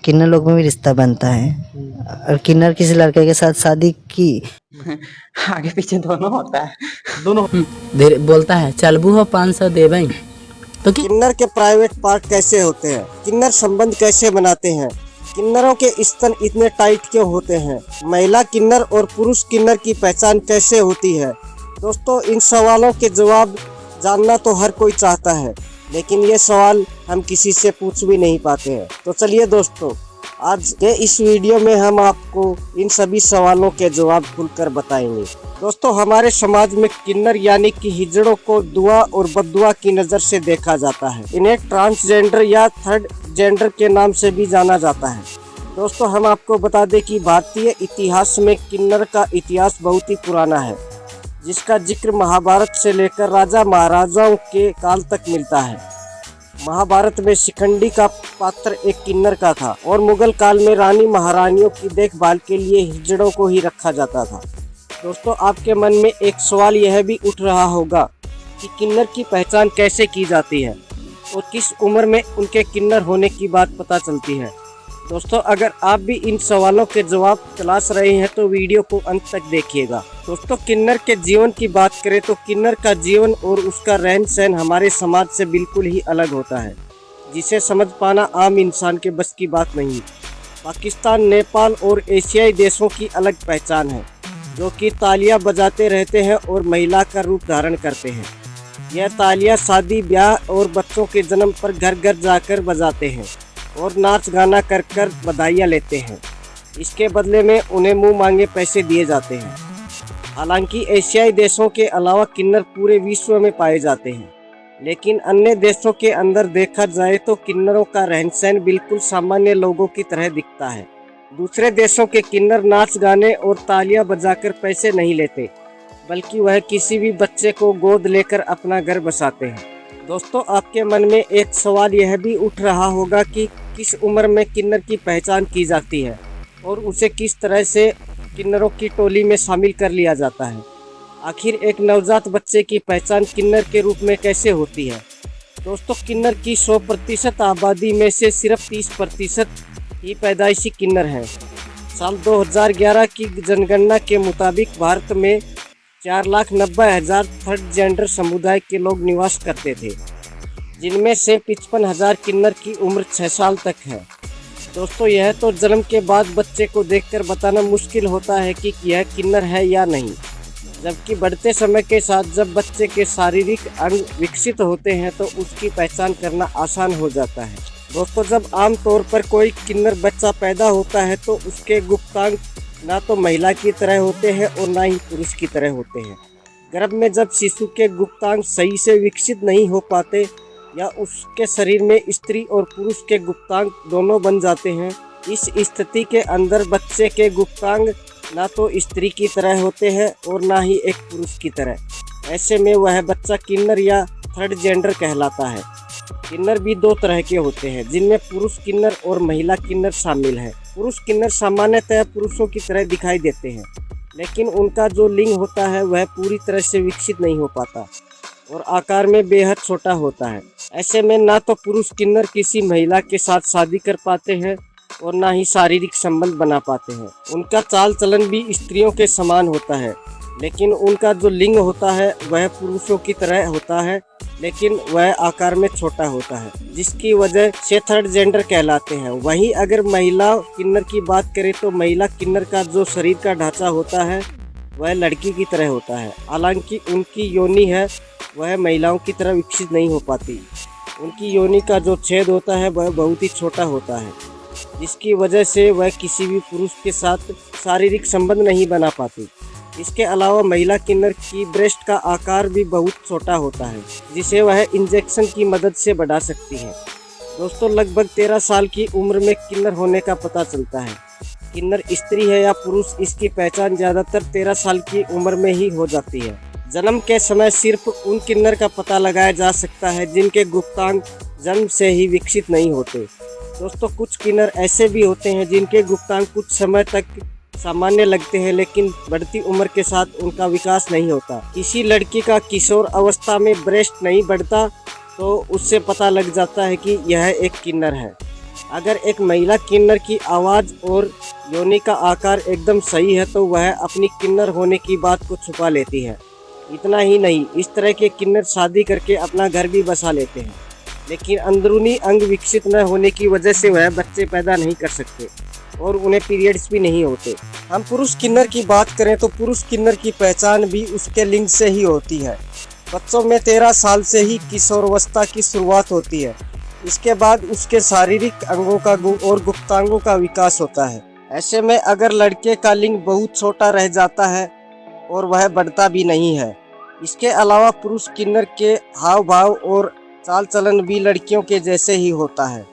किन्नर लोग में भी रिश्ता बनता है। और किन्नर किसी लड़के के साथ शादी की आगे पीछे दोनों होता है, दोनों। धीरे बोलता है, चलबू हो 500 देबई। तो किन्नर के प्राइवेट पार्ट कैसे होते हैं, किन्नर संबंध कैसे बनाते हैं, किन्नरों के स्तन इतने टाइट क्यों होते हैं, महिला किन्नर और पुरुष किन्नर की पहचान कैसे होती है। दोस्तों, इन सवालों के जवाब जानना तो हर कोई चाहता है, लेकिन ये सवाल हम किसी से पूछ भी नहीं पाते हैं। तो चलिए दोस्तों, आज के इस वीडियो में हम आपको इन सभी सवालों के जवाब खुलकर बताएंगे। दोस्तों, हमारे समाज में किन्नर यानी कि हिजड़ों को दुआ और बद्दुआ की नज़र से देखा जाता है। इन्हें ट्रांसजेंडर या थर्ड जेंडर के नाम से भी जाना जाता है। दोस्तों, हम आपको बता दें कि भारतीय इतिहास में किन्नर का इतिहास बहुत ही पुराना है, जिसका जिक्र महाभारत से लेकर राजा महाराजाओं के काल तक मिलता है। महाभारत में शिखंडी का पात्र एक किन्नर का था और मुगल काल में रानी महारानियों की देखभाल के लिए हिजड़ों को ही रखा जाता था। दोस्तों, आपके मन में एक सवाल यह भी उठ रहा होगा कि किन्नर की पहचान कैसे की जाती है और किस उम्र में उनके किन्नर होने की बात पता चलती है। दोस्तों, अगर आप भी इन सवालों के जवाब तलाश रहे हैं तो वीडियो को अंत तक देखिएगा। दोस्तों, किन्नर के जीवन की बात करें तो किन्नर का जीवन और उसका रहन सहन हमारे समाज से बिल्कुल ही अलग होता है, जिसे समझ पाना आम इंसान के बस की बात नहीं। पाकिस्तान, नेपाल और एशियाई देशों की अलग पहचान है, जो कि तालियां बजाते रहते हैं और महिला का रूप धारण करते हैं। यह तालियां शादी, ब्याह और बच्चों के जन्म पर घर घर जाकर बजाते हैं और नाच गाना कर कर बधाइयाँ लेते हैं। इसके बदले में उन्हें मुंह मांगे पैसे दिए जाते हैं। हालांकि एशियाई देशों के अलावा किन्नर पूरे विश्व में पाए जाते हैं, लेकिन अन्य देशों के अंदर देखा जाए तो किन्नरों का रहन सहन बिल्कुल सामान्य लोगों की तरह दिखता है। दूसरे देशों के किन्नर नाच गाने और तालियां बजाकर पैसे नहीं लेते, बल्कि वह किसी भी बच्चे को गोद लेकर अपना घर बसाते हैं। दोस्तों, आपके मन में एक सवाल यह भी उठ रहा होगा कि किस उम्र में किन्नर की पहचान की जाती है और उसे किस तरह से किन्नरों की टोली में शामिल कर लिया जाता है। आखिर एक नवजात बच्चे की पहचान किन्नर के रूप में कैसे होती है। दोस्तों, किन्नर की 100% आबादी में से सिर्फ 30% ही पैदाइशी किन्नर हैं। साल 2011 की जनगणना के मुताबिक भारत में 4,90,000 थर्ड जेंडर समुदाय के लोग निवास करते थे, जिनमें से 55,000 किन्नर की उम्र 6 साल तक है। दोस्तों, यह तो जन्म के बाद बच्चे को देखकर बताना मुश्किल होता है कि यह किन्नर है या नहीं, जबकि बढ़ते समय के साथ जब बच्चे के शारीरिक अंग विकसित होते हैं तो उसकी पहचान करना आसान हो जाता है। दोस्तों, जब आम तौर पर कोई किन्नर बच्चा पैदा होता है तो उसके गुप्तांग ना तो महिला की तरह होते हैं और ना ही पुरुष की तरह होते हैं। गर्भ में जब शिशु के गुप्तांग सही से विकसित नहीं हो पाते या उसके शरीर में स्त्री और पुरुष के गुप्तांग दोनों बन जाते हैं, इस स्थिति के अंदर बच्चे के गुप्तांग ना तो स्त्री की तरह होते हैं और ना ही एक पुरुष की तरह। ऐसे में वह बच्चा किन्नर या थर्ड जेंडर कहलाता है। किन्नर भी 2 तरह के होते हैं, जिनमें पुरुष किन्नर और महिला किन्नर शामिल है। पुरुष किन्नर सामान्यतः पुरुषों की तरह दिखाई देते हैं, लेकिन उनका जो लिंग होता है वह पूरी तरह से विकसित नहीं हो पाता और आकार में बेहद छोटा होता है। ऐसे में ना तो पुरुष किन्नर किसी महिला के साथ शादी कर पाते हैं और ना ही शारीरिक संबंध बना पाते हैं। उनका चाल चलन भी स्त्रियों के समान होता है, लेकिन उनका जो लिंग होता है वह पुरुषों की तरह होता है, लेकिन वह आकार में छोटा होता है, जिसकी वजह से थर्ड जेंडर कहलाते हैं। वहीं अगर महिला किन्नर की बात करें तो महिला किन्नर का जो शरीर का ढांचा होता है वह लड़की की तरह होता है। हालांकि उनकी योनि है वह महिलाओं की तरह विकसित नहीं हो पाती। उनकी योनि का जो छेद होता है वह बहुत ही छोटा होता है, जिसकी वजह से वह किसी भी पुरुष के साथ शारीरिक संबंध नहीं बना पाती। इसके अलावा महिला किन्नर की ब्रेस्ट का आकार भी बहुत छोटा होता है, जिसे वह इंजेक्शन की मदद से बढ़ा सकती है। दोस्तों, लगभग 13 साल की उम्र में किन्नर होने का पता चलता है। किन्नर स्त्री है या पुरुष, इसकी पहचान ज़्यादातर 13 साल की उम्र में ही हो जाती है। जन्म के समय सिर्फ उन किन्नर का पता लगाया जा सकता है जिनके गुप्तांग जन्म से ही विकसित नहीं होते। दोस्तों, कुछ किन्नर ऐसे भी होते हैं जिनके गुप्तांग कुछ समय तक सामान्य लगते हैं, लेकिन बढ़ती उम्र के साथ उनका विकास नहीं होता। किसी लड़की का किशोर अवस्था में ब्रेस्ट नहीं बढ़ता तो उससे पता लग जाता है कि यह एक किन्नर है। अगर एक महिला किन्नर की आवाज़ और योनि का आकार एकदम सही है तो वह अपनी किन्नर होने की बात को छुपा लेती है। इतना ही नहीं, इस तरह के किन्नर शादी करके अपना घर भी बसा लेते हैं, लेकिन अंदरूनी अंग विकसित न होने की वजह से वह बच्चे पैदा नहीं कर सकते और उन्हें पीरियड्स भी नहीं होते। हम पुरुष किन्नर की बात करें तो पुरुष किन्नर की पहचान भी उसके लिंग से ही होती है। बच्चों में 13 साल से ही किशोरावस्था की शुरुआत होती है। इसके बाद उसके शारीरिक अंगों का और गुप्तांगों का विकास होता है। ऐसे में अगर लड़के का लिंग बहुत छोटा रह जाता है और वह बढ़ता भी नहीं है। इसके अलावा पुरुष किन्नर के हाव भाव और चाल चलन भी लड़कियों के जैसे ही होता है,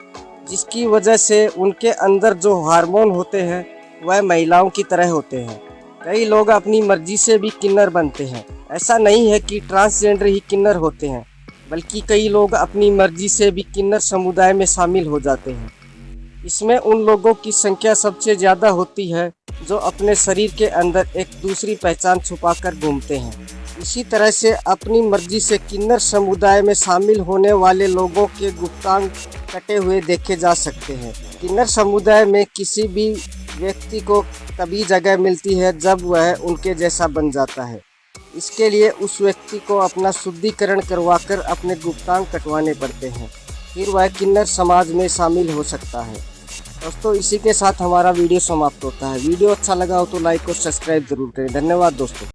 जिसकी वजह से उनके अंदर जो हार्मोन होते हैं वह महिलाओं की तरह होते हैं। कई लोग अपनी मर्जी से भी किन्नर बनते हैं। ऐसा नहीं है कि ट्रांसजेंडर ही किन्नर होते हैं, बल्कि कई लोग अपनी मर्जी से भी किन्नर समुदाय में शामिल हो जाते हैं। इसमें उन लोगों की संख्या सबसे ज़्यादा होती है जो अपने शरीर के अंदर एक दूसरी पहचान छुपाकर घूमते हैं। इसी तरह से अपनी मर्जी से किन्नर समुदाय में शामिल होने वाले लोगों के गुप्तांग कटे हुए देखे जा सकते हैं। किन्नर समुदाय में किसी भी व्यक्ति को तभी जगह मिलती है जब वह उनके जैसा बन जाता है। इसके लिए उस व्यक्ति को अपना शुद्धिकरण करवाकर अपने गुप्तांग कटवाने पड़ते हैं, फिर वह किन्नर समाज में शामिल हो सकता है। दोस्तों, इसी के साथ हमारा वीडियो समाप्त होता है। वीडियो अच्छा लगा हो तो लाइक और सब्सक्राइब जरूर करें। धन्यवाद दोस्तों।